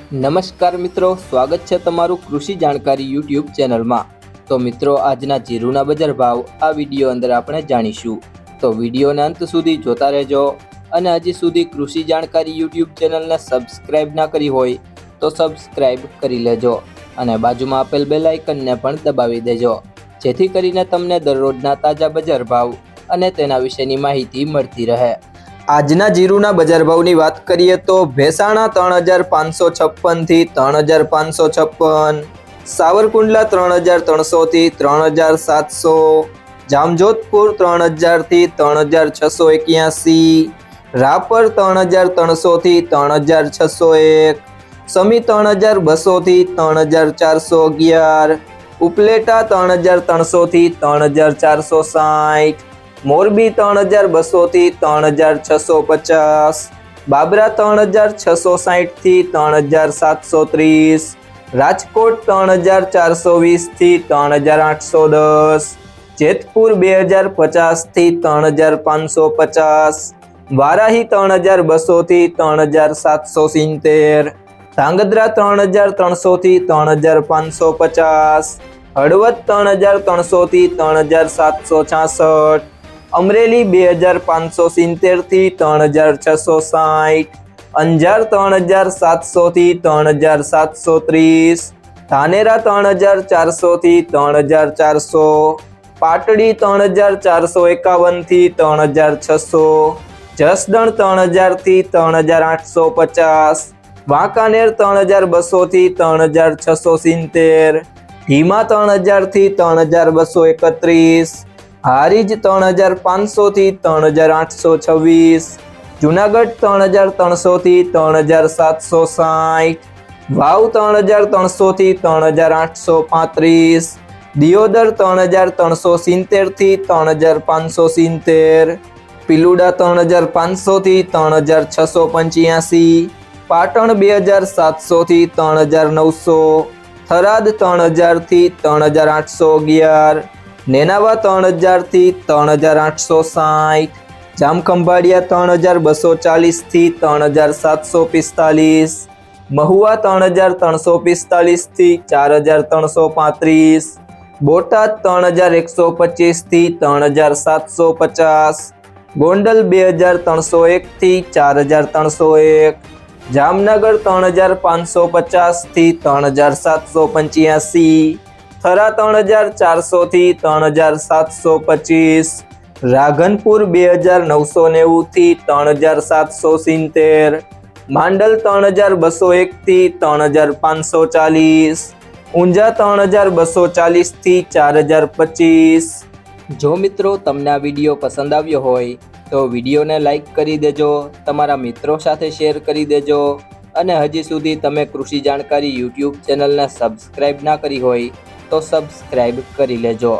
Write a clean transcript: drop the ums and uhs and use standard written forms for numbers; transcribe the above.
નમસ્કાર મિત્રો, સ્વાગત છે તમારું કૃષિ જાણકારી યુટ્યુબ ચેનલમાં। તો મિત્રો, આજના જીરુના બજાર ભાવ આ વિડીયો અંદર આપણે જાણીશું, તો વિડીયોને અંત સુધી જોતા રહેજો। અને હજી સુધી કૃષિ જાણકારી યુટ્યુબ ચેનલને સબસ્ક્રાઇબ ના કરી હોય તો સબસ્ક્રાઇબ કરી લેજો અને બાજુમાં આપેલ બેલ આઇકનને પણ દબાવી દેજો, જેથી કરીને તમને દરરોજના તાજા બજાર ભાવ અને તેના વિશેની માહિતી મળતી રહે। આજના જીરુના બજાર ભાવની વાત કરીએ તો ભેસાણા 3556 થી 3556, સાવરકુંડલા 3300 થી 3700, જામજોધપુર 3000 થી 3681, રાપર 3300 થી 3601, સમી 3200 થી 3411, ઉપલેટા 3300 થી 3460, મોરબી 3200 થી 3650, બાબરા 3660 થી 3730, રાજકોટ 3420 થી 3810, જેતપુર 2050 થી 3550, વારાહી 3200 થી 3770, ધાંગધ્રા 3300 થી 3550, હળવદ 3300 થી 3766, અમરેલી 2570 થી 3660, અંજાર 3700 થી 3730, ધાનેરા 3400 થી 3400, પાટડી 3451 થી 3600, જસદણ 3000 થી 3850, વાંકાનેર 3200 થી 3670, ઢીમા 3000 થી 3231, હારીજ 3500 થી 3826, જુનાગઢ 3300 થી 3760, વાવ 3300 થી 3835, દિયોદર 3370 થી 3570, પિલુડા 3500 થી 3685, પાટણ 2700 થી 3900, થરાદ 3000 થી 3811, નેનાવા 3000 થી 3860, જામખંભાળિયા 3240 થી 3745, મહુવા 3345 થી 4335, બોટાદ 3125 થી 3750, ગોંડલ 2301 થી 4301, જામનગર 3550 થી 3785, થરા 3400 થી 3725, રાધનપુર 2990 થી 3770, માંડલ 3201 થી 3540, ઊંઝા 3240 થી 4025। જો મિત્રો તમને આ વિડીયો પસંદ આવ્યો હોય તો વિડીયોને લાઈક કરી દેજો, તમારા મિત્રો સાથે શેર કરી દેજો અને હજી સુધી તમે કૃષિ જાણકારી યુટ્યુબ ચેનલને સબસ્ક્રાઇબ ના કરી હોય તો સબસ્ક્રાઇબ કરી લેજો।